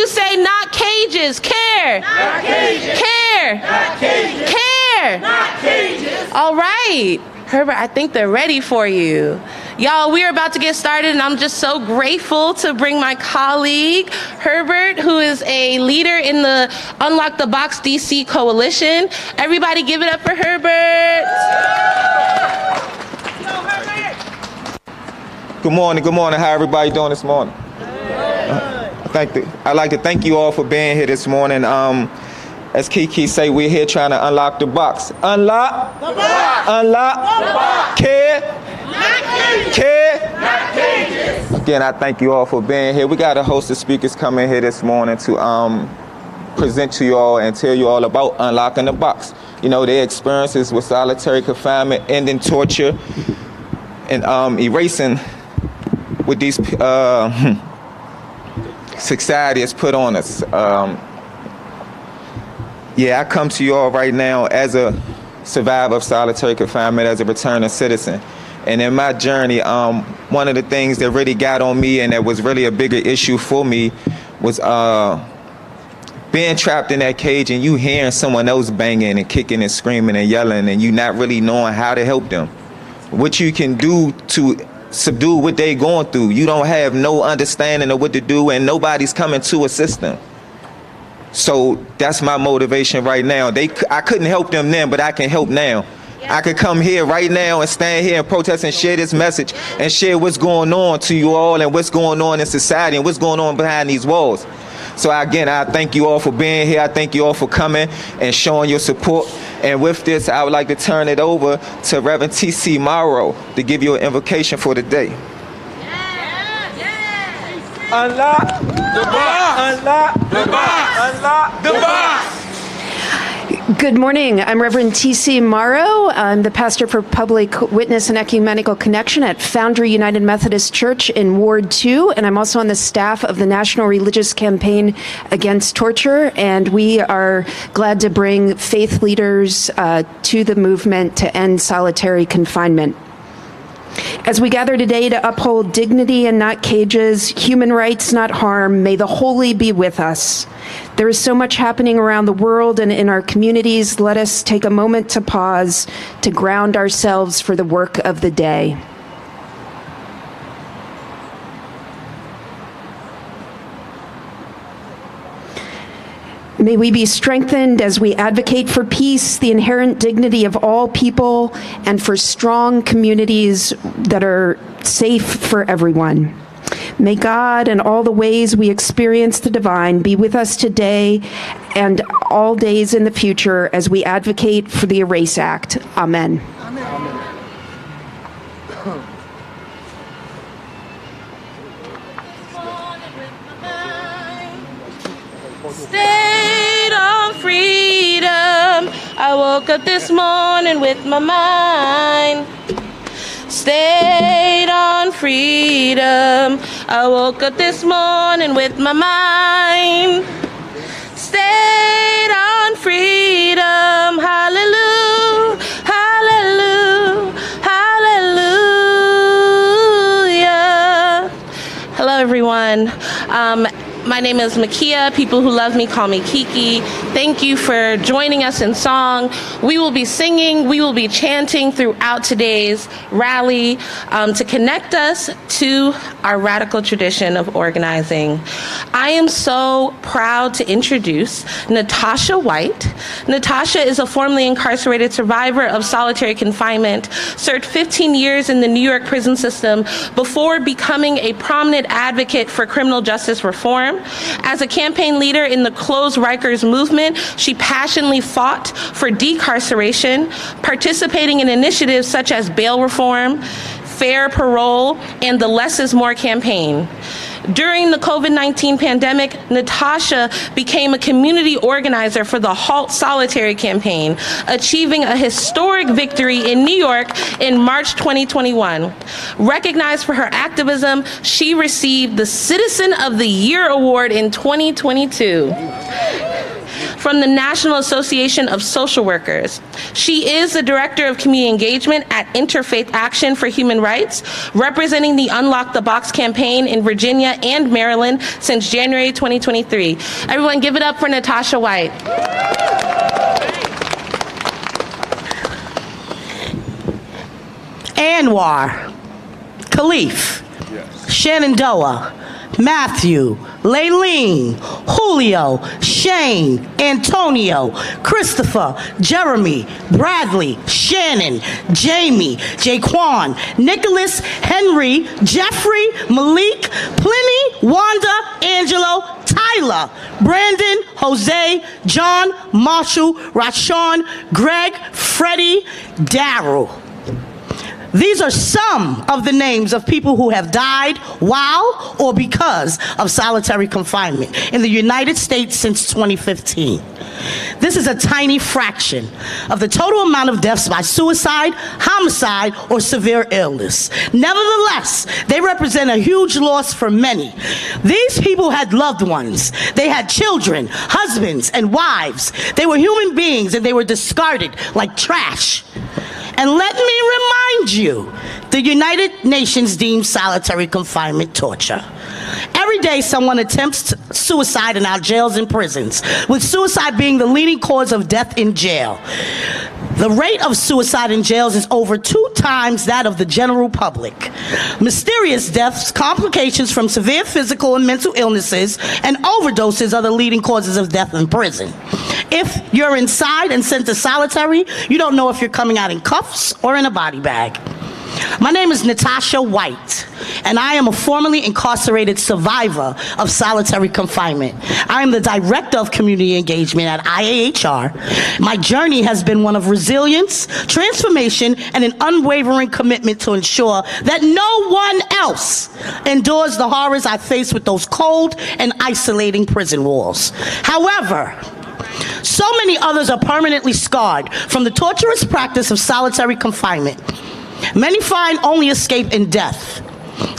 you say not cages, care. Not cages. Care. Not cages. Care. Not cages. All right. Herbert, I think they're ready for you. Y'all, we're about to get started, and I'm just so grateful to bring my colleague, Herbert, who is a leader in the Unlock the Box DC Coalition. Everybody give it up for Herbert. Good morning. How everybody doing this morning? I'd like to thank you all for being here this morning. As Kiki say, we're here trying to unlock the box. Unlock the box. Unlock the box. Care. Not cages. Care. Not cages. Again, I thank you all for being here. We got a host of speakers coming here this morning to present to you all and tell you all about unlocking the box. You know, their experiences with solitary confinement, ending torture, and erasing what these society has put on us. Yeah, I come to you all right now as a survivor of solitary confinement, as a returning citizen. And in my journey, one of the things that really got on me and that was really a bigger issue for me was being trapped in that cage and you hearing someone else banging and kicking and screaming and yelling and you not really knowing how to help them. What you can do to subdue what they going through. You don't have no understanding of what to do and nobody's coming to assist them. So that's my motivation right now. I couldn't help them then, but I can help now. I could come here right now and stand here and protest and share this message and share what's going on to you all and what's going on in society and what's going on behind these walls. So again, I thank you all for being here. I thank you all for coming and showing your support. And with this, I would like to turn it over to Reverend T.C. Morrow to give you an invocation for the day. Unlock the box. Unlock the box. Unlock the box. Good morning. I'm Reverend T.C. Morrow. I'm the pastor for Public Witness and Ecumenical Connection at Foundry United Methodist Church in Ward 2, and I'm also on the staff of the National Religious Campaign Against Torture, and we are glad to bring faith leaders to the movement to end solitary confinement. As we gather today to uphold dignity and not cages, human rights, not harm, may the holy be with us. There is so much happening around the world and in our communities. Let us take a moment to pause, to ground ourselves for the work of the day. May we be strengthened as we advocate for peace, the inherent dignity of all people, and for strong communities that are safe for everyone. May God and all the ways we experience the divine be with us today and all days in the future as we advocate for the Erase Act. Amen. Amen. Stayed on freedom. I woke up this morning with my mind. Stayed on freedom. I woke up this morning with my mind. Stayed on freedom. Hallelujah. Hallelujah. Hallelujah. Hello, everyone. My name is Makia. People who love me call me Kiki. Thank you for joining us in song. We will be singing, we will be chanting throughout today's rally to connect us to our radical tradition of organizing. I am so proud to introduce Natasha White. Natasha is a formerly incarcerated survivor of solitary confinement, served 15 years in the New York prison system before becoming a prominent advocate for criminal justice reform. As a campaign leader in the Close Rikers movement, she passionately fought for decarceration, participating in initiatives such as bail reform, fair parole, and the Less is More campaign. During the COVID-19 pandemic, Natasha became a community organizer for the Halt Solitary campaign, achieving a historic victory in New York in March 2021. Recognized for her activism, she received the Citizen of the Year Award in 2022. from the National Association of Social Workers. She is the Director of Community Engagement at Interfaith Action for Human Rights, representing the Unlock the Box campaign in Virginia and Maryland since January 2023. Everyone give it up for Natasha White. Anwar, Khalif, Shenandoah, Matthew, Laylene, Julio, Shane, Antonio, Christopher, Jeremy, Bradley, Shannon, Jamie, Jaquan, Nicholas, Henry, Jeffrey, Malik, Pliny, Wanda, Angelo, Tyler, Brandon, Jose, John, Marshall, Rashawn, Greg, Freddie, Daryl. These are some of the names of people who have died while or because of solitary confinement in the United States since 2015. This is a tiny fraction of the total amount of deaths by suicide, homicide, or severe illness. Nevertheless, they represent a huge loss for many. These people had loved ones. They had children, husbands, and wives. They were human beings, and they were discarded like trash. And let me remind you, the United Nations deems solitary confinement torture. Every day someone attempts suicide in our jails and prisons, with suicide being the leading cause of death in jail. The rate of suicide in jails is over 2 times that of the general public. Mysterious deaths, complications from severe physical and mental illnesses, and overdoses are the leading causes of death in prison. If you're inside and sent to solitary, you don't know if you're coming out in cuffs or in a body bag. My name is Natasha White, and I am a formerly incarcerated survivor of solitary confinement. I am the Director of Community Engagement at IAHR. My journey has been one of resilience, transformation, and an unwavering commitment to ensure that no one else endures the horrors I face with those cold and isolating prison walls. However, so many others are permanently scarred from the torturous practice of solitary confinement. Many find only escape in death.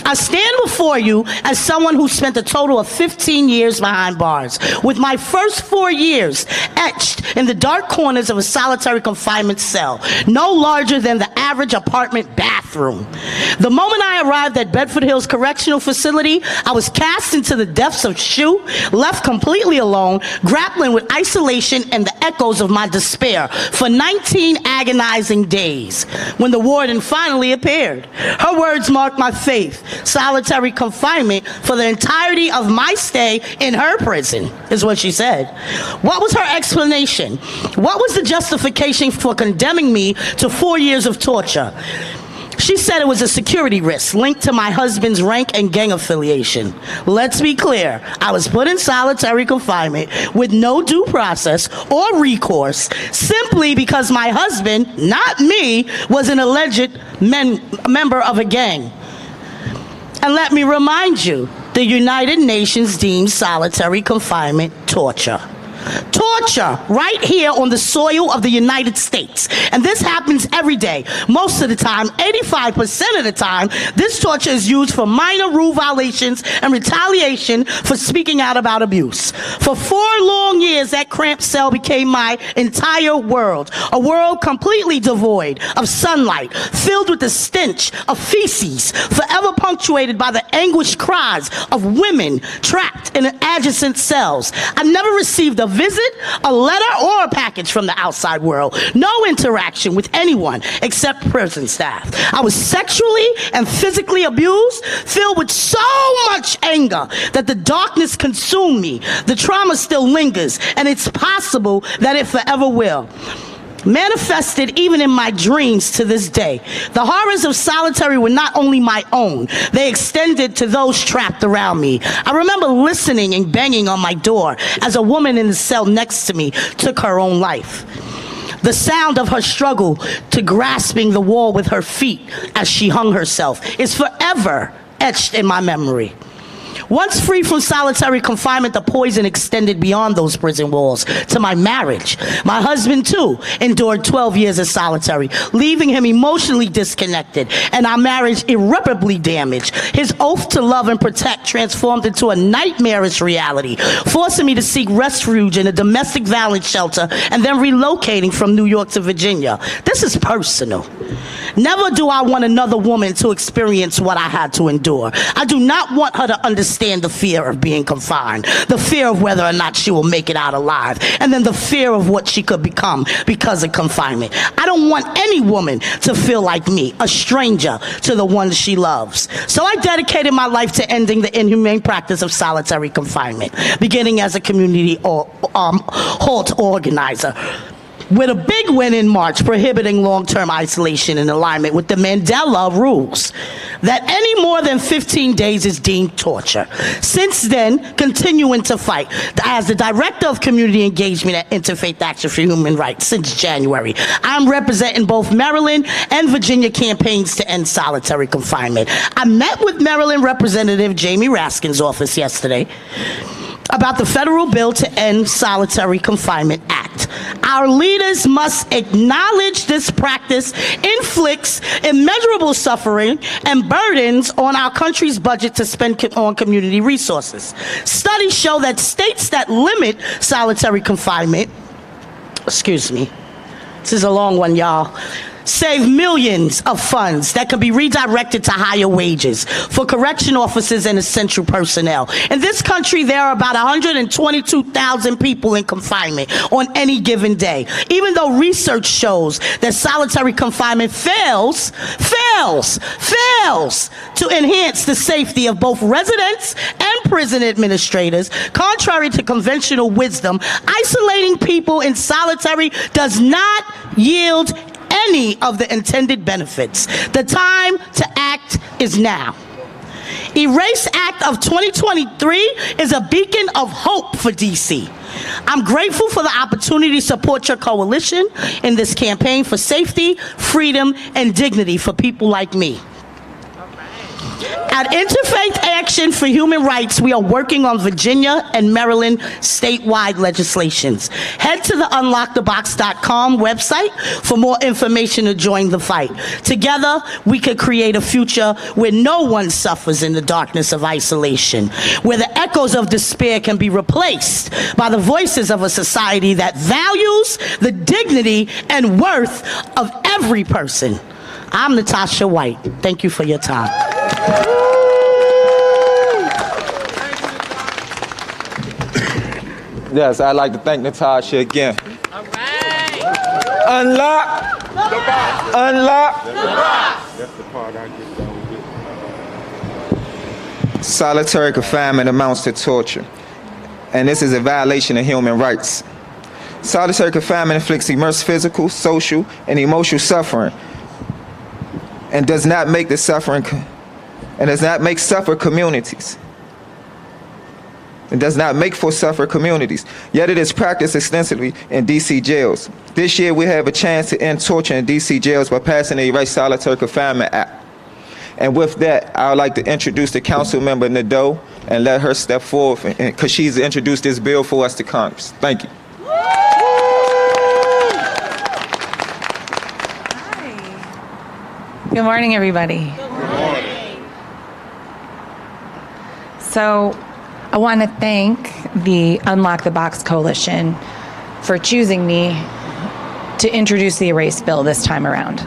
I stand before you as someone who spent a total of 15 years behind bars, with my first 4 years etched in the dark corners of a solitary confinement cell, no larger than the average apartment bathroom. The moment I arrived at Bedford Hills Correctional Facility, I was cast into the depths of SHU, left completely alone, grappling with isolation and the echoes of my despair for 19 agonizing days, when the warden finally appeared. Her words marked my faith. Solitary confinement for the entirety of my stay in her prison, is what she said. What was her explanation? What was the justification for condemning me to 4 years of torture? She said it was a security risk linked to my husband's rank and gang affiliation. Let's be clear, I was put in solitary confinement with no due process or recourse simply because my husband, not me, was an alleged member of a gang. And let me remind you, the United Nations deems solitary confinement torture. Torture right here on the soil of the United States. And this happens every day. Most of the time, 85% of the time, this torture is used for minor rule violations and retaliation for speaking out about abuse. For 4 long years, that cramped cell became my entire world. A world completely devoid of sunlight, filled with the stench of feces, forever punctuated by the anguished cries of women trapped in adjacent cells. I never received a visit, a letter, or a package from the outside world. No interaction with anyone except prison staff. I was sexually and physically abused, filled with so much anger that the darkness consumed me. The trauma still lingers, and it's possible that it forever will. Manifested even in my dreams to this day. The horrors of solitary were not only my own, they extended to those trapped around me. I remember listening and banging on my door as a woman in the cell next to me took her own life. The sound of her struggle to grasping the wall with her feet as she hung herself is forever etched in my memory. Once free from solitary confinement, the poison extended beyond those prison walls to my marriage. My husband, too, endured 12 years of solitary, leaving him emotionally disconnected and our marriage irreparably damaged. His oath to love and protect transformed into a nightmarish reality, forcing me to seek refuge in a domestic violence shelter and then relocating from New York to Virginia. This is personal. Never do I want another woman to experience what I had to endure. I do not want her to understand the fear of being confined, the fear of whether or not she will make it out alive, and then the fear of what she could become because of confinement. I don't want any woman to feel like me, a stranger to the one she loves. So I dedicated my life to ending the inhumane practice of solitary confinement, beginning as a community halt organizer, with a big win in March prohibiting long-term isolation in alignment with the Mandela rules, that any more than 15 days is deemed torture. Since then, continuing to fight as the Director of Community Engagement at Interfaith Action for Human Rights since January. I'm representing both Maryland and Virginia campaigns to end solitary confinement. I met with Maryland Representative Jamie Raskin's office yesterday about the federal bill to end Solitary Confinement Act. Our leaders must acknowledge this practice inflicts immeasurable suffering and burdens on our country's budget to spend on community resources. Studies show that states that limit solitary confinement, this is a long one, y'all, save millions of funds that could be redirected to higher wages for correction officers and essential personnel. In this country, there are about 122,000 people in confinement on any given day. Even though research shows that solitary confinement fails to enhance the safety of both residents and prison administrators, contrary to conventional wisdom, isolating people in solitary does not yield any of the intended benefits. The time to act is now. Erase Act of 2023 is a beacon of hope for DC. I'm grateful for the opportunity to support your coalition in this campaign for safety, freedom, and dignity for people like me. At Interfaith Action for Human Rights, we are working on Virginia and Maryland statewide legislations. Head to the unlockthebox.com website for more information to join the fight. Together, we could create a future where no one suffers in the darkness of isolation, where the echoes of despair can be replaced by the voices of a society that values the dignity and worth of every person. I'm Natasha White. Thank you for your time. Yes, I'd like to thank Natasha again. All right. Unlock The box. Unlock The box. That's the part I get done with. Solitary confinement amounts to torture, and this is a violation of human rights. Solitary confinement inflicts immense physical, social, and emotional suffering, and does not make suffer communities. It does not make for suffer communities. Yet it is practiced extensively in DC jails. This year we have a chance to end torture in DC jails by passing the Erase Solitary Confinement Act. And with that, I would like to introduce the Councilmember Nadeau and let her step forward because she's introduced this bill for us to Congress. Thank you. Good morning, everybody. Good morning. So I want to thank the Unlock the Box Coalition for choosing me to introduce the Erase bill this time around.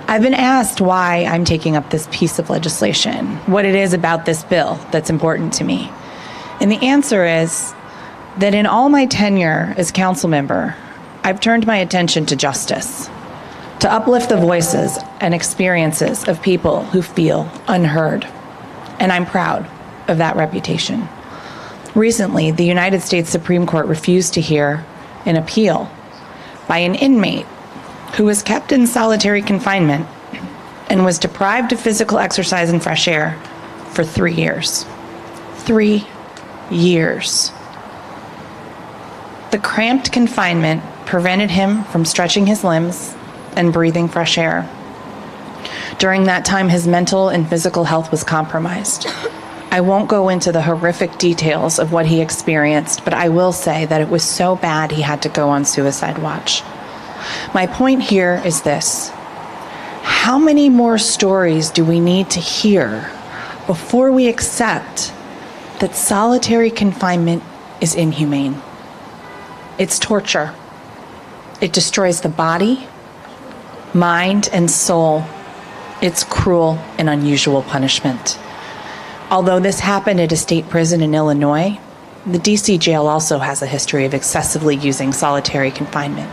I've been asked why I'm taking up this piece of legislation, what it is about this bill that's important to me. And the answer is that in all my tenure as council member, I've turned my attention to justice, to uplift the voices and experiences of people who feel unheard. And I'm proud of that reputation. Recently, the United States Supreme Court refused to hear an appeal by an inmate who was kept in solitary confinement and was deprived of physical exercise and fresh air for 3 years. 3 years. The cramped confinement prevented him from stretching his limbs and breathing fresh air. During that time, his mental and physical health was compromised. I won't go into the horrific details of what he experienced, but I will say that it was so bad he had to go on suicide watch. My point here is this: how many more stories do we need to hear before we accept that solitary confinement is inhumane? It's torture. It destroys the body, mind, and soul. It's cruel and unusual punishment. Although this happened at a state prison in Illinois, the DC jail also has a history of excessively using solitary confinement.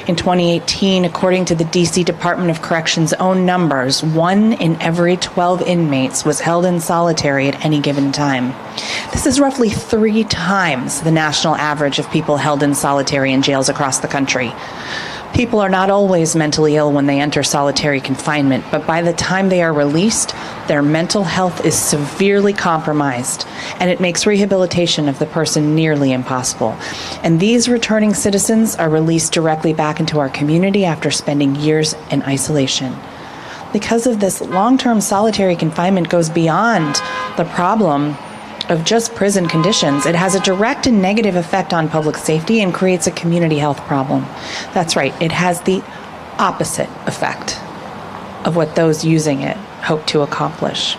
In 2018, according to the DC Department of Corrections' own numbers, 1 in every 12 inmates was held in solitary at any given time. This is roughly 3 times the national average of people held in solitary in jails across the country. People are not always mentally ill when they enter solitary confinement, but by the time they are released, their mental health is severely compromised, and it makes rehabilitation of the person nearly impossible. And these returning citizens are released directly back into our community after spending years in isolation. Because of this, long-term solitary confinement goes beyond the problem of just prison conditions. It has a direct and negative effect on public safety and creates a community health problem. That's right, it has the opposite effect of what those using it hope to accomplish.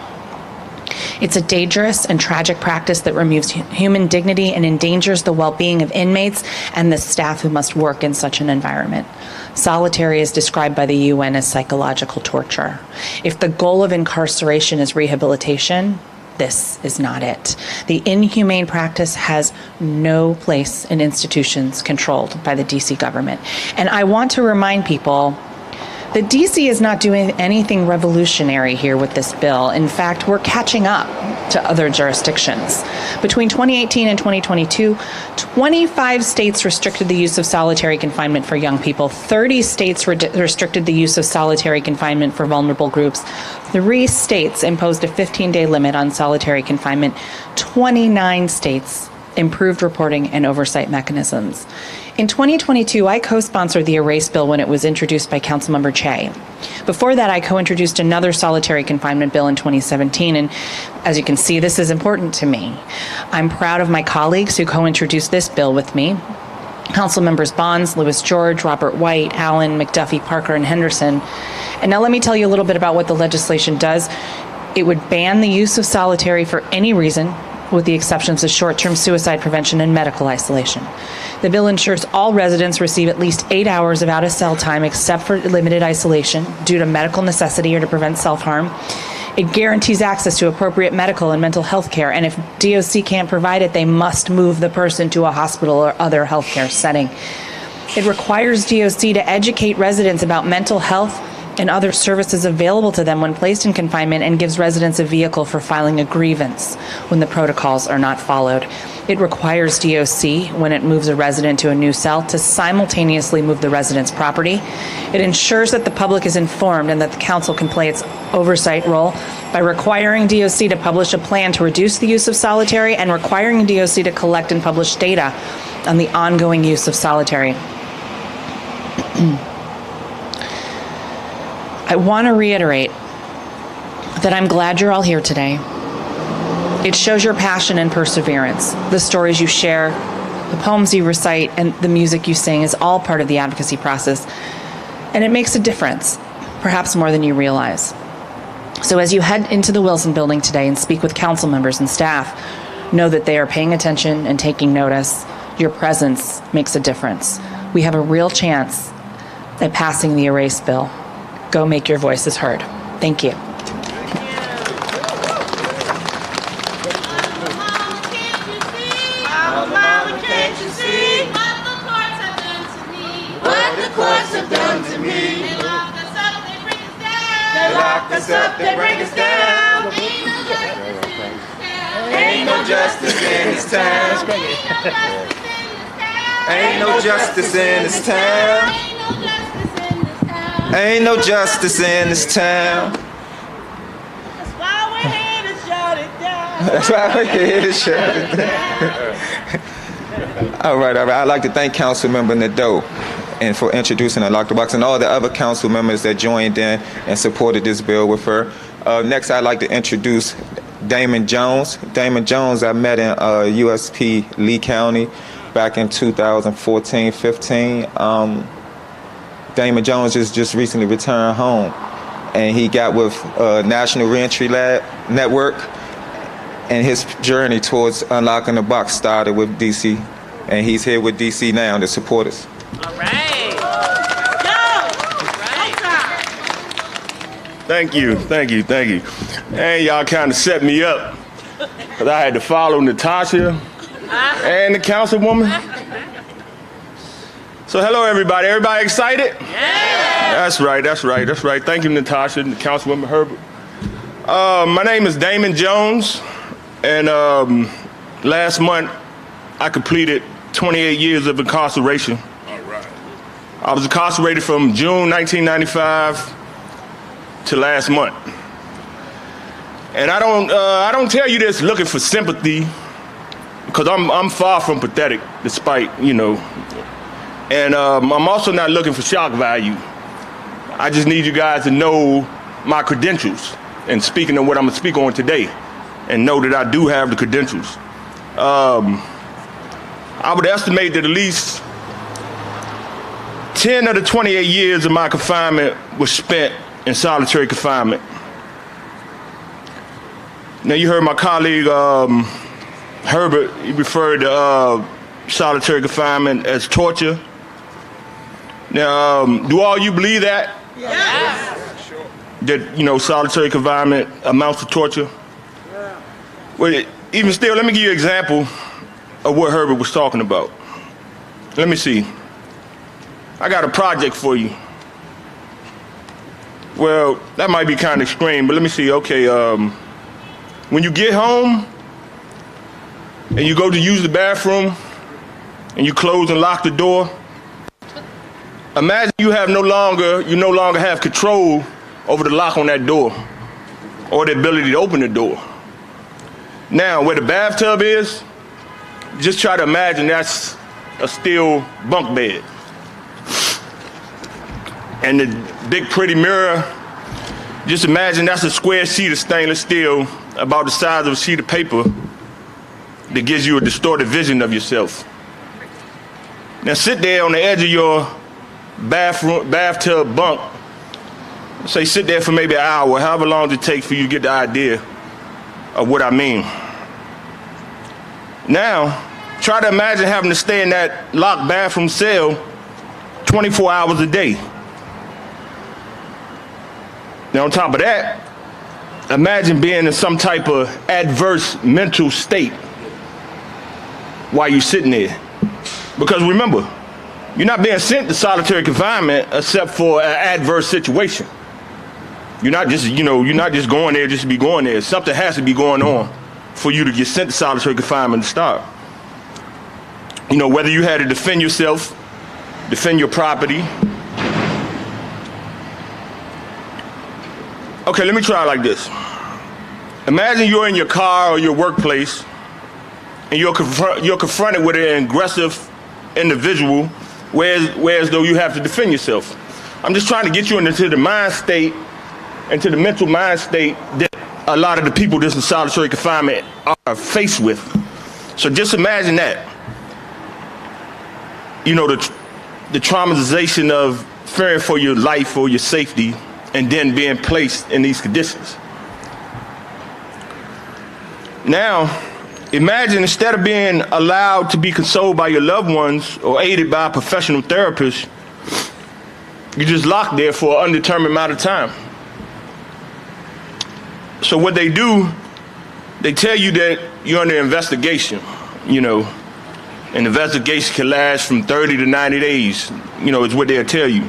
It's a dangerous and tragic practice that removes human dignity and endangers the well-being of inmates and the staff who must work in such an environment. Solitary is described by the UN as psychological torture. If the goal of incarceration is rehabilitation, this is not it. The inhumane practice has no place in institutions controlled by the DC government. And I want to remind people that DC is not doing anything revolutionary here with this bill. In fact, we're catching up to other jurisdictions. Between 2018 and 2022, 25 states restricted the use of solitary confinement for young people. 30 states restricted the use of solitary confinement for vulnerable groups. 3 states imposed a 15-day limit on solitary confinement. 29 states improved reporting and oversight mechanisms. In 2022, I co-sponsored the Erase Bill when it was introduced by Councilmember Che. Before that, I co-introduced another solitary confinement bill in 2017, and as you can see, this is important to me. I'm proud of my colleagues who co-introduced this bill with me. Council members Bonds, Lewis George, Robert White, Allen, McDuffie, Parker, and Henderson. And now let me tell you a little bit about what the legislation does. It would ban the use of solitary for any reason, with the exceptions of short-term suicide prevention and medical isolation. The bill ensures all residents receive at least 8 hours of out-of-cell time except for limited isolation due to medical necessity or to prevent self-harm. It guarantees access to appropriate medical and mental health care, and if DOC can't provide it, they must move the person to a hospital or other healthcare setting. It requires DOC to educate residents about mental health and other services available to them when placed in confinement, and gives residents a vehicle for filing a grievance when the protocols are not followed. It requires DOC, when it moves a resident to a new cell, to simultaneously move the resident's property. It ensures that the public is informed and that the council can play its oversight role by requiring DOC to publish a plan to reduce the use of solitary and requiring DOC to collect and publish data on the ongoing use of solitary. I want to reiterate that I'm glad you're all here today. It shows your passion and perseverance. The stories you share, the poems you recite, and the music you sing is all part of the advocacy process. And it makes a difference, perhaps more than you realize. So as you head into the Wilson building today and speak with council members and staff, know that they are paying attention and taking notice. Your presence makes a difference. We have a real chance at passing the Erase Bill. Go make your voices heard. Thank you. They bring us down. Ain't no justice in this town. Ain't no justice in this town. Ain't no justice in this town. That's why we're here to shut it down. That's why we're here to shut it down. All right. I'd like to thank Councilmember Nadeau and for introducing Unlock the Box, and all the other council members that joined in and supported this bill with her. Next, I'd like to introduce Damon Jones. Damon Jones I met in USP Lee County back in 2014-15. Damon Jones just recently returned home, and he got with National Reentry Network, and his journey towards unlocking the box started with DC, and he's here with DC now to support us. All right. Thank you. And y'all kind of set me up, because I had to follow Natasha and the councilwoman. So hello, everybody. Everybody excited? Yeah. That's right. Thank you, Natasha and Councilwoman Herbert. My name is Damon Jones, and last month I completed 28 years of incarceration. All right. I was incarcerated from June 1995 to last month. And I don't tell you this looking for sympathy, because I'm far from pathetic, despite, And I'm also not looking for shock value. I just need you guys to know my credentials, and speaking of what I'm gonna speak on today, and know that I do have the credentials. I would estimate that at least 10 of the 28 years of my confinement was spent in solitary confinement. Now you heard my colleague Herbert, he referred to solitary confinement as torture. Now, do all you believe that? Yes. That, solitary confinement amounts to torture? Yeah. Well, even still, let me give you an example of what Herbert was talking about. Let me see. I got a project for you. Well, that might be kind of extreme, but let me see. Okay, when you get home and you go to use the bathroom and you close and lock the door, imagine you no longer have control over the lock on that door or the ability to open the door. Now, where the bathtub is, just try to imagine that's a steel bunk bed. And the big pretty mirror, just imagine that's a square sheet of stainless steel about the size of a sheet of paper that gives you a distorted vision of yourself. Now sit there on the edge of your bathtub bunk, say sit there for maybe an hour, however long it takes for you to get the idea of what I mean. Now, try to imagine having to stay in that locked bathroom cell 24 hours a day. Now, on top of that, imagine being in some type of adverse mental state while you're sitting there. Because remember, you're not being sent to solitary confinement except for an adverse situation. You're not just going there just to be going there. Something has to be going on for you to get sent to solitary confinement to start. Whether you had to defend yourself, defend your property. Okay, let me try it like this. Imagine you're in your car or your workplace and you're confronted with an aggressive individual, whereas though you have to defend yourself. I'm just trying to get you into the mind state, into the mental mind state that a lot of the people that's in solitary confinement are faced with. So just imagine that. The traumatization of fearing for your life or your safety and then being placed in these conditions. Now, imagine instead of being allowed to be consoled by your loved ones or aided by a professional therapist, you're just locked there for an undetermined amount of time. So what they do, they tell you that you're under investigation. An investigation can last from 30 to 90 days, is what they'll tell you.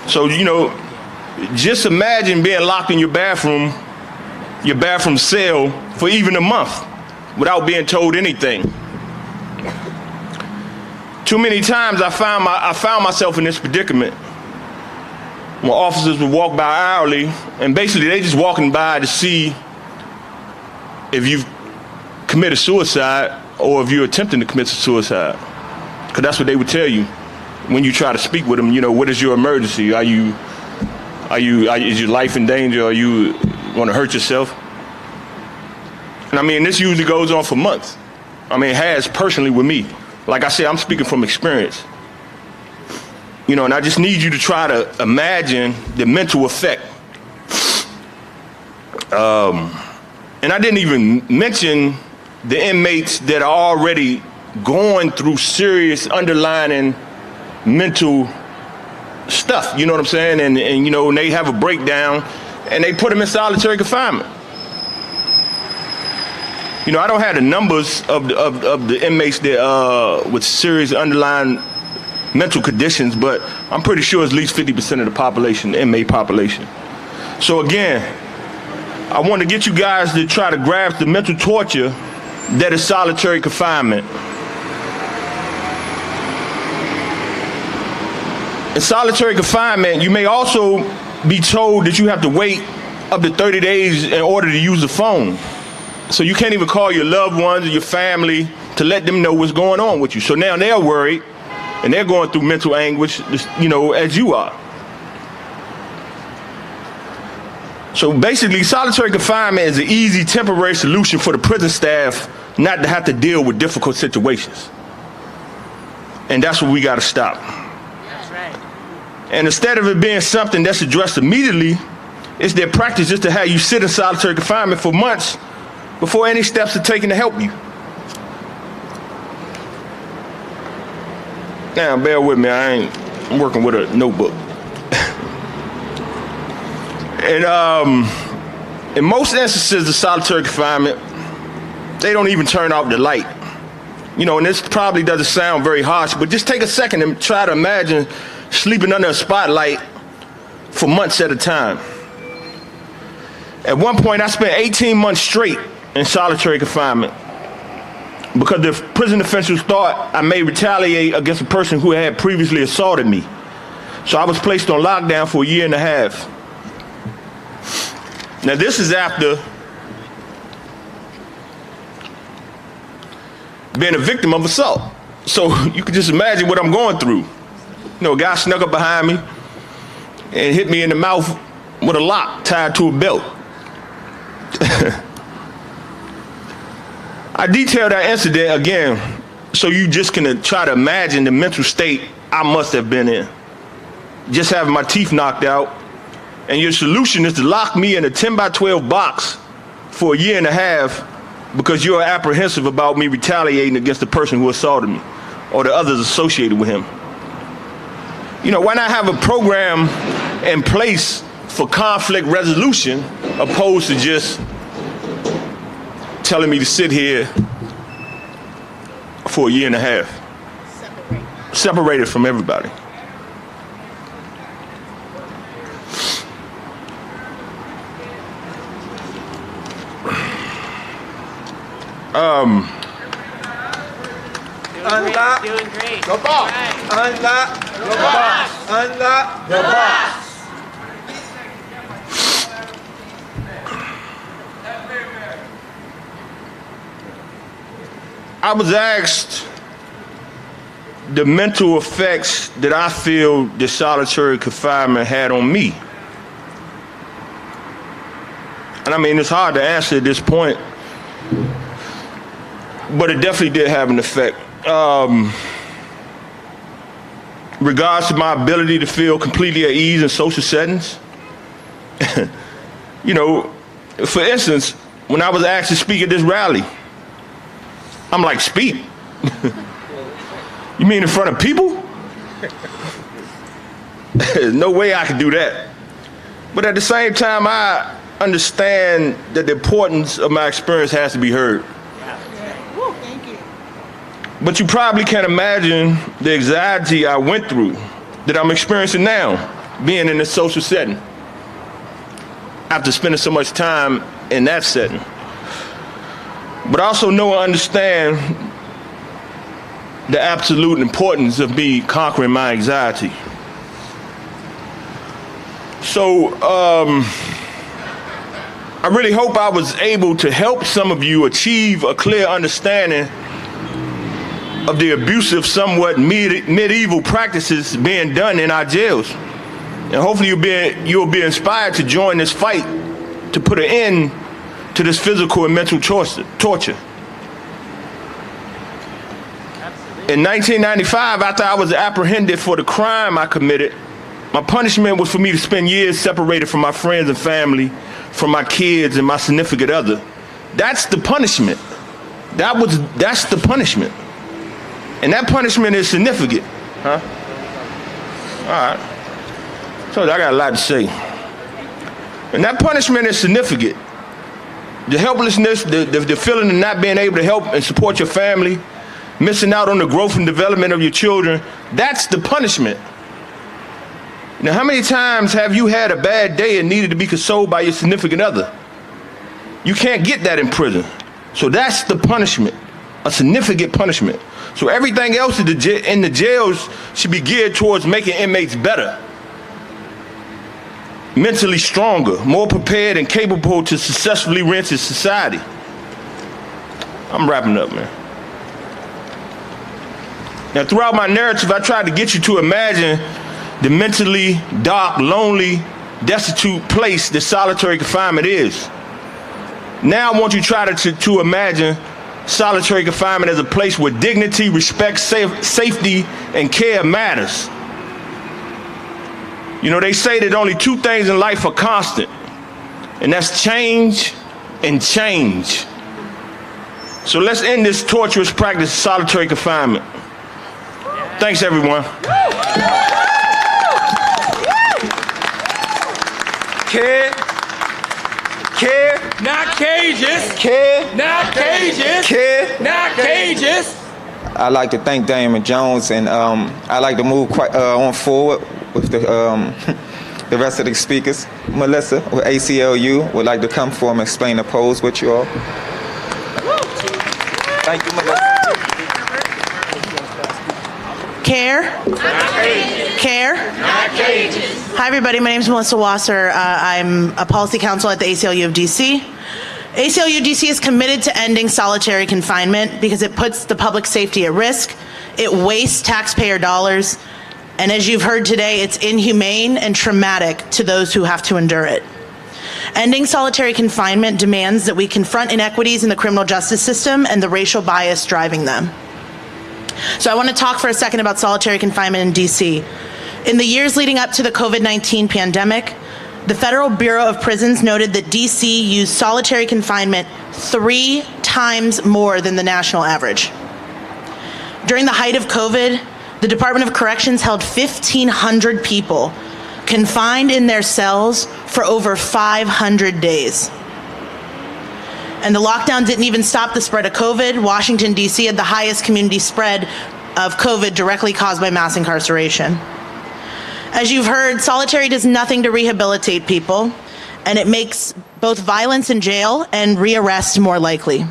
So, just imagine being locked in your bathroom cell for even a month without being told anything. Too many times I found myself in this predicament when officers would walk by hourly, and basically they just walking by to see if you've committed suicide or if you're attempting to commit suicide. Because that's what they would tell you when you try to speak with them. What is your emergency? Is your life in danger? Are you going to hurt yourself? And I mean, this usually goes on for months. I mean, it has personally with me. Like I said, I'm speaking from experience. You know, and I just need you to try to imagine the mental effect. And I didn't even mention the inmates that are already going through serious underlying mental stuff, you know what I'm saying? And you know, and they have a breakdown and they put them in solitary confinement. You know, I don't have the numbers of the inmates that with serious underlying mental conditions, but I'm pretty sure it's at least 50% of the population, the inmate population. So again, I want to get you guys to try to grasp the mental torture that is solitary confinement. In solitary confinement, you may also be told that you have to wait up to 30 days in order to use the phone. So you can't even call your loved ones or your family to let them know what's going on with you. So now they're worried and they're going through mental anguish, you know, as you are. So basically, solitary confinement is an easy temporary solution for the prison staff not to have to deal with difficult situations. And that's what we got to stop. That's right. And instead of it being something that's addressed immediately, it's their practice just to have you sit in solitary confinement for months before any steps are taken to help you. Now, bear with me, I'm working with a notebook. And in most instances of solitary confinement, they don't even turn off the light. You know, and this probably doesn't sound very harsh, but just take a second and try to imagine sleeping under a spotlight for months at a time. At one point, I spent 18 months straight in solitary confinement because the prison officials thought I may retaliate against a person who had previously assaulted me. So I was placed on lockdown for a year and a half. Now, this is after being a victim of assault. So you can just imagine what I'm going through. You know, a guy snuck up behind me and hit me in the mouth with a lock tied to a belt. I detailed that incident again so you just can try to imagine the mental state I must have been in. Just having my teeth knocked out, and your solution is to lock me in a 10 by 12 box for a year and a half because you're apprehensive about me retaliating against the person who assaulted me or the others associated with him. You know, why not have a program in place for conflict resolution opposed to just telling me to sit here for a year and a half? Separated from everybody. Unlock. Doing great. The box. Right. Unlock the box. Unlock the box. I was asked the mental effects that I feel the solitary confinement had on me. And I mean, it's hard to answer at this point, but it definitely did have an effect. Regards to my ability to feel completely at ease in social settings. You know, for instance, when I was asked to speak at this rally, I'm like, speak? You mean in front of people? There's no way I could do that. But at the same time, I understand that the importance of my experience has to be heard. But you probably can't imagine the anxiety I went through that I'm experiencing now, being in this social setting, after spending so much time in that setting. But I also know and understand the absolute importance of me conquering my anxiety. So I really hope I was able to help some of you achieve a clear understanding of the abusive, somewhat medieval practices being done in our jails. And hopefully you'll be inspired to join this fight to put an end to this physical and mental torture. In 1995, after I was apprehended for the crime I committed, my punishment was for me to spend years separated from my friends and family, from my kids and my significant other. That's the punishment. That's the punishment. And that punishment is significant. Huh? All right. So I got a lot to say. And that punishment is significant. The helplessness, the feeling of not being able to help and support your family, missing out on the growth and development of your children, that's the punishment. Now, how many times have you had a bad day and needed to be consoled by your significant other? You can't get that in prison. So that's the punishment, a significant punishment. So everything else in the jails should be geared towards making inmates better, mentally stronger, more prepared and capable to successfully re-enter society. I'm wrapping up, man. Now, throughout my narrative, I tried to get you to imagine the mentally dark, lonely, destitute place that solitary confinement is. Now I want you to try to imagine solitary confinement as a place where dignity, respect, safety, and care matters. You know, they say that only two things in life are constant, and that's change and change. So let's end this torturous practice of solitary confinement. Thanks, everyone. Care, not cages. Care, Not cages. care. Not cages. I'd like to thank Damon Jones, and I'd like to move on forward with the rest of the speakers. Melissa with ACLU would like to come forward and explain the pose with you all. Thank you, Melissa. Care? Care? Hi, everybody. My name is Melissa Wasser. I'm a policy counsel at the ACLU of DC. ACLU DC is committed to ending solitary confinement because it puts the public safety at risk, it wastes taxpayer dollars, and as you've heard today, it's inhumane and traumatic to those who have to endure it. Ending solitary confinement demands that we confront inequities in the criminal justice system and the racial bias driving them. So I want to talk for a second about solitary confinement in DC. In the years leading up to the COVID-19 pandemic, the Federal Bureau of Prisons noted that DC used solitary confinement 3 times more than the national average. During the height of COVID, the Department of Corrections held 1,500 people confined in their cells for over 500 days. And the lockdown didn't even stop the spread of COVID. Washington, D.C. had the highest community spread of COVID directly caused by mass incarceration. As you've heard, solitary does nothing to rehabilitate people, and it makes both violence in jail and rearrest more likely.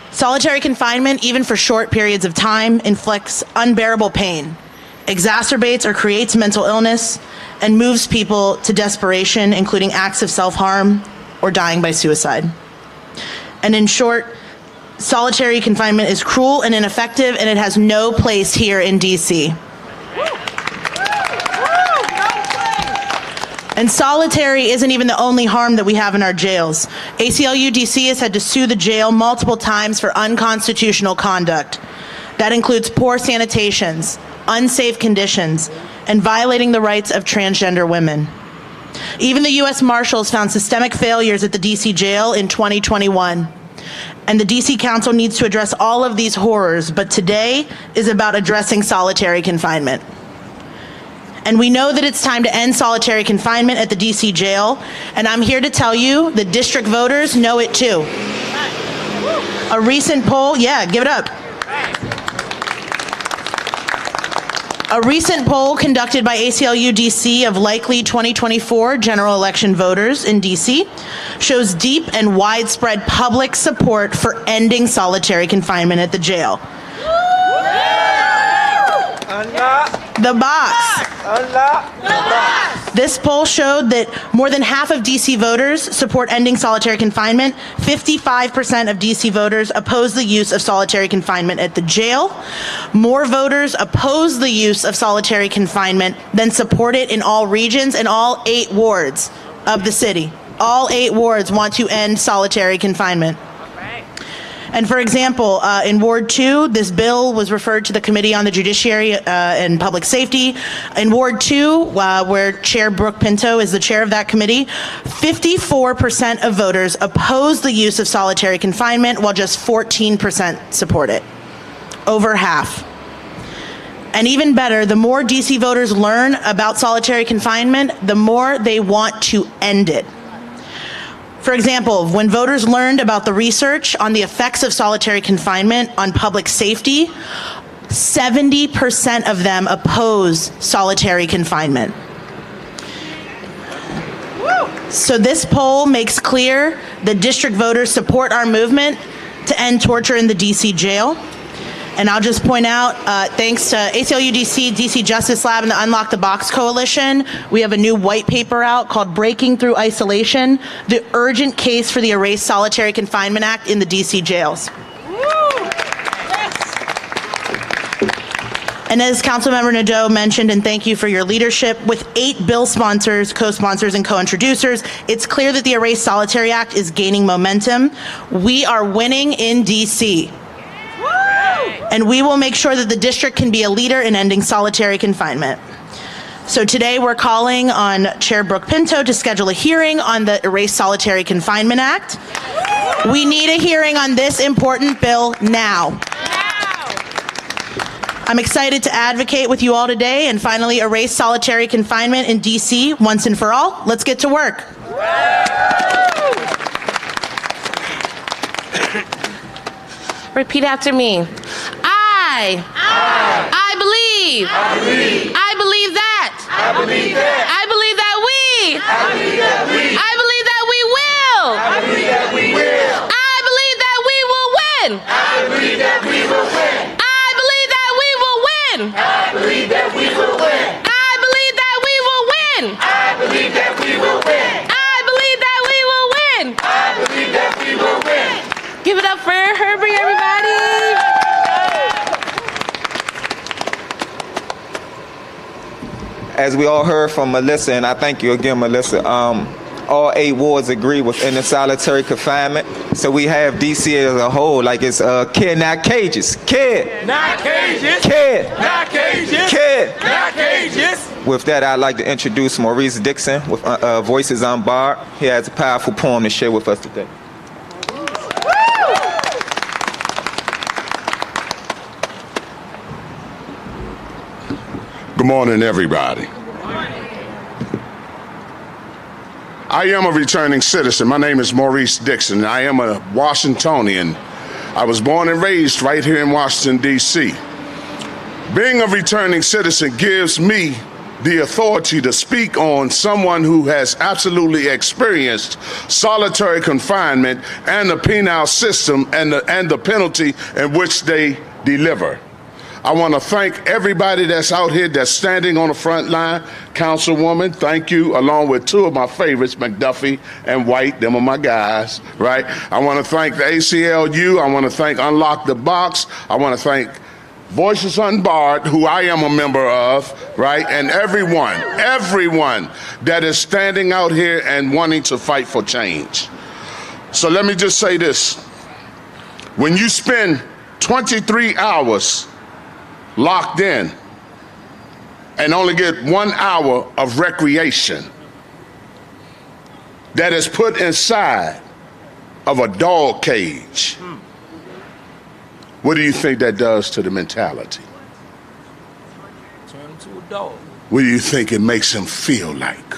Solitary confinement, even for short periods of time, inflicts unbearable pain, exacerbates or creates mental illness, and moves people to desperation, including acts of self-harm or dying by suicide. And in short, solitary confinement is cruel and ineffective, and it has no place here in DC. And solitary isn't even the only harm that we have in our jails. ACLU DC has had to sue the jail multiple times for unconstitutional conduct. That includes poor sanitations, unsafe conditions, and violating the rights of transgender women. Even the U.S. Marshals found systemic failures at the DC jail in 2021. And the DC Council needs to address all of these horrors, but today is about addressing solitary confinement. And we know that it's time to end solitary confinement at the DC jail, and I'm here to tell you that district voters know it too. A recent poll, yeah, give it up. A recent poll conducted by ACLU DC of likely 2024 general election voters in DC shows deep and widespread public support for ending solitary confinement at the jail. The box. This poll showed that more than half of DC voters support ending solitary confinement. 55% of DC voters oppose the use of solitary confinement at the jail. More voters oppose the use of solitary confinement than support it in all regions and all 8 wards of the city. All 8 wards want to end solitary confinement. And for example, in Ward 2, this bill was referred to the Committee on the Judiciary and Public Safety. In Ward 2, where Chair Brooke Pinto is the chair of that committee, 54% of voters oppose the use of solitary confinement, while just 14% support it. Over half. And even better, the more DC voters learn about solitary confinement, the more they want to end it. For example, when voters learned about the research on the effects of solitary confinement on public safety, 70% of them oppose solitary confinement. So this poll makes clear that district voters support our movement to end torture in the DC jail. And I'll just point out, thanks to ACLU-DC, DC Justice Lab, and the Unlock the Box Coalition, we have a new white paper out called Breaking Through Isolation, the urgent case for the Erase Solitary Confinement Act in the DC jails. And as Councilmember Nadeau mentioned, and thank you for your leadership, with 8 bill sponsors, co-sponsors, and co-introducers, it's clear that the Erase Solitary Act is gaining momentum. We are winning in DC. And we will make sure that the district can be a leader in ending solitary confinement. So today we're calling on Chair Brooke Pinto to schedule a hearing on the Erase Solitary Confinement Act. We need a hearing on this important bill now. I'm excited to advocate with you all today and finally erase solitary confinement in DC once and for all. Let's get to work. Repeat after me. I believe. I believe that. I believe that we. I believe that we will. I believe that we will win. I believe that we will win. I believe that we will win. I believe that we will win. I believe that we will win. I believe that we will win. I believe that we will win. I believe that we will win. Give it up for Herbie, everybody. As we all heard from Melissa, and I thank you again, Melissa, all 8 wards agree with ending solitary confinement. So we have DC as a whole, like it's kid, not cages. Kid. Not cages. Kid. Not cages. Kid. Not cages. With that, I'd like to introduce Maurice Dixon with Voices Unbarred. He has a powerful poem to share with us today. Good morning, everybody. I am a returning citizen. My name is Maurice Dixon. I am a Washingtonian. I was born and raised right here in Washington, D.C. Being a returning citizen gives me the authority to speak on someone who has absolutely experienced solitary confinement and the penal system and the penalty in which they deliver. I want to thank everybody that's out here that's standing on the front line. Councilwoman, thank you, along with 2 of my favorites, McDuffie and White. Them are my guys, right? I want to thank the ACLU. I want to thank Unlock the Box. I want to thank Voices Unbarred, who I am a member of, right? And everyone that is standing out here and wanting to fight for change. So let me just say this. When you spend 23 hours locked in and only get 1 hour of recreation that is put inside of a dog cage, what do you think that does to the mentality? Turn him to a dog. What do you think it makes him feel like?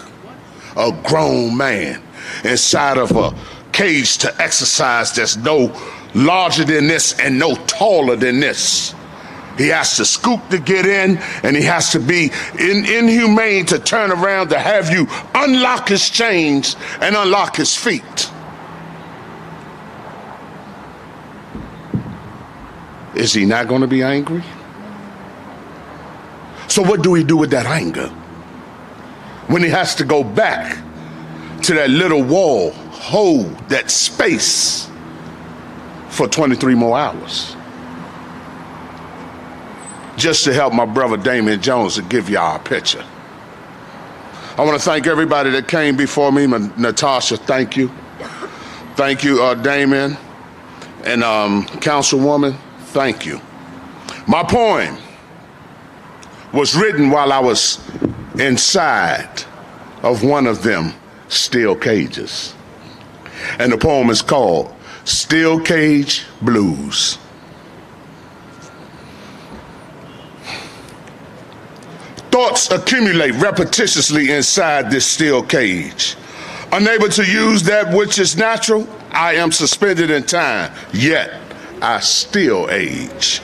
A grown man inside of a cage to exercise that's no larger than this and no taller than this. He has to scoop to get in, and he has to be inhumane to turn around to have you unlock his chains and unlock his feet. Is he not going to be angry? So what do we do with that anger? When he has to go back to that little wall, hold that space for 23 more hours. Just to help my brother Damon Jones to give y'all a picture. I want to thank everybody that came before me. Natasha, thank you. Thank you, Damon. And Councilwoman, thank you. My poem was written while I was inside of one of them steel cages. And the poem is called Steel Cage Blues. Thoughts accumulate repetitiously inside this steel cage. Unable to use that which is natural, I am suspended in time, yet I still age.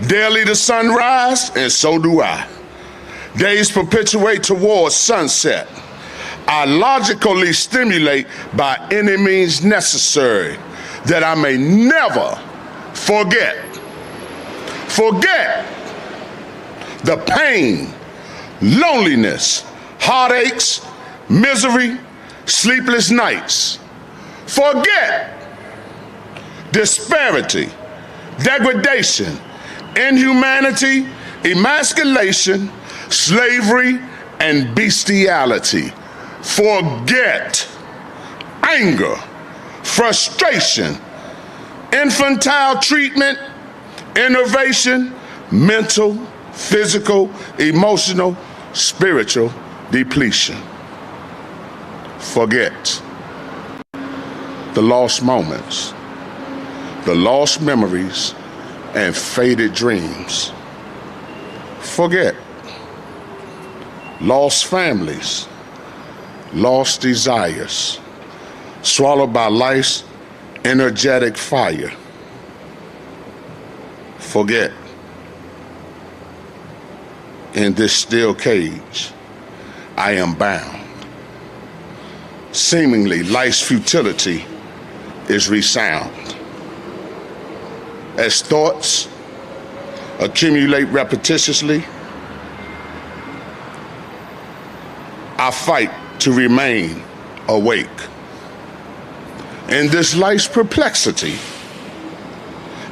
Daily the sun rises, and so do I. Days perpetuate towards sunset. I logically stimulate by any means necessary that I may never forget the pain, loneliness, heartaches, misery, sleepless nights. Forget disparity, degradation, inhumanity, emasculation, slavery, and bestiality. Forget anger, frustration, infantile treatment, innovation, mental, physical, emotional, spiritual depletion. Forget the lost moments, the lost memories, and faded dreams. Forget lost families, lost desires, swallowed by life's energetic fire. Forget. In this steel cage, I am bound. Seemingly, life's futility is resound. As thoughts accumulate repetitiously, I fight to remain awake. In this life's perplexity,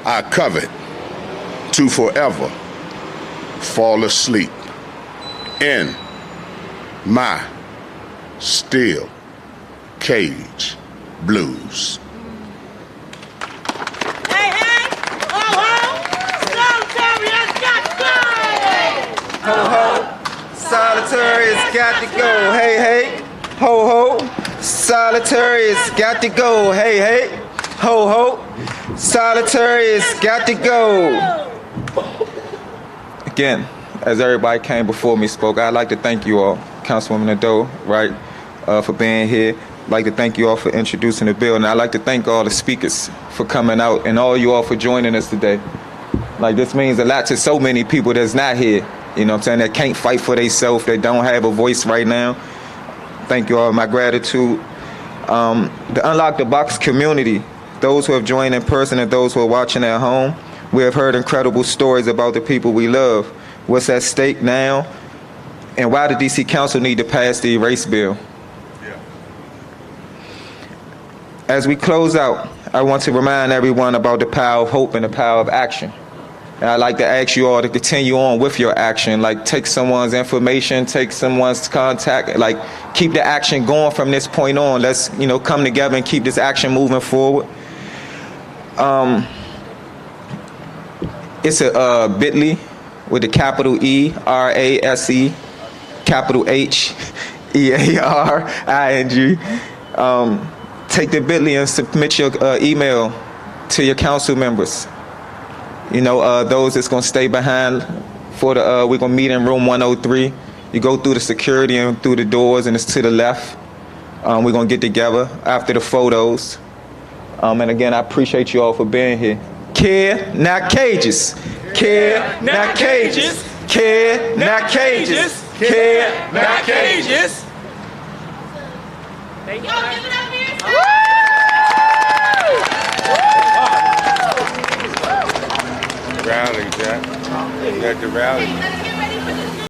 I covet to forever fall asleep in my steel cage blues. Hey, hey, ho, ho, solitary has got to go. Ho ho, solitary has got to go. Hey hey, ho ho, solitary has got to go. Hey hey, ho ho, solitary has got to go. Again, as everybody came before me spoke, I'd like to thank you all, Councilwoman Nadeau, right, for being here. I'd like to thank you all for introducing the bill, and I'd like to thank all the speakers for coming out and all you all for joining us today. Like, this means a lot to so many people that's not here, you know what I'm saying, that can't fight for themselves, that don't have a voice right now. Thank you all, my gratitude. The Unlock the Box community, those who have joined in person and those who are watching at home, we have heard incredible stories about the people we love, what's at stake now, and why the DC Council need to pass the erase bill. As we close out, I want to remind everyone about the power of hope and the power of action. And I'd like to ask you all to continue on with your action, like take someone's information, take someone's contact, like keep the action going from this point on. Let's, come together and keep this action moving forward. It's a bit.ly with the capital E, R-A-S-E, capital H, E-A-R-I-N-G. Take the bit.ly and submit your email to your council members. Those that's gonna stay behind for the, we're gonna meet in room 103. You go through the security and through the doors and it's to the left. We're gonna get together after the photos. And again, I appreciate you all for being here. Care, not cages. Care, not cages. Care, not cages. Care, not cages. Thank you. Y'all give it up here. Rally, Jack. You got the rally.